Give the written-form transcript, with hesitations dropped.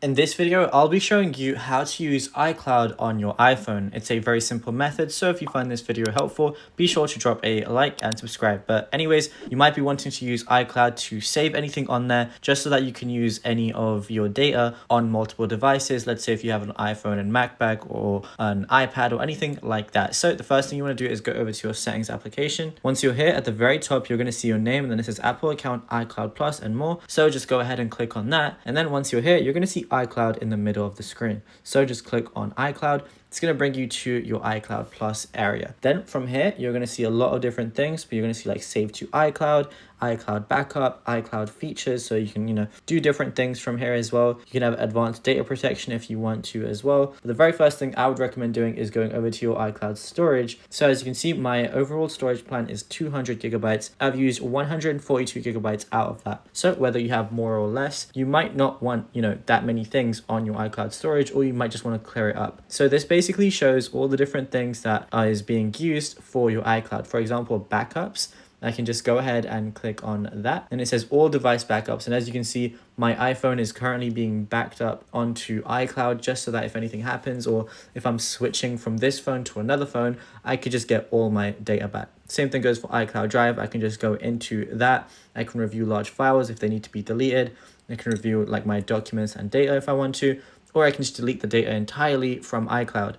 In this video, I'll be showing you how to use iCloud on your iPhone. It's a very simple method, so if you find this video helpful, be sure to drop a like and subscribe. But anyways, you might be wanting to use iCloud to save anything on there just so that you can use any of your data on multiple devices. Let's say if you have an iPhone and MacBook or an iPad or anything like that. So the first thing you want to do is go over to your settings application. Once you're here at the very top, you're going to see your name and then it says Apple account, iCloud Plus and more. So just go ahead and click on that. And then once you're here, you're going to see iCloud in the middle of the screen. So just click on iCloud. It's going to bring you to your iCloud Plus area. Then from here, you're going to see a lot of different things, but you're going to see like save to iCloud, iCloud backup, iCloud features. So you can, do different things from here as well. You can have advanced data protection if you want to as well. But the very first thing I would recommend doing is going over to your iCloud storage. So as you can see, my overall storage plan is 200 gigabytes. I've used 142 gigabytes out of that. So whether you have more or less, you might not want, that many things on your iCloud storage, or you might just want to clear it up. So this basically shows all the different things that is being used for your iCloud. For example, backups. I can just go ahead and click on that and it says all device backups. And as you can see, my iPhone is currently being backed up onto iCloud just so that if anything happens or if I'm switching from this phone to another phone, I could just get all my data back. Same thing goes for iCloud Drive. I can just go into that. I can review large files if they need to be deleted. I can review like my documents and data if I want to, or I can just delete the data entirely from iCloud.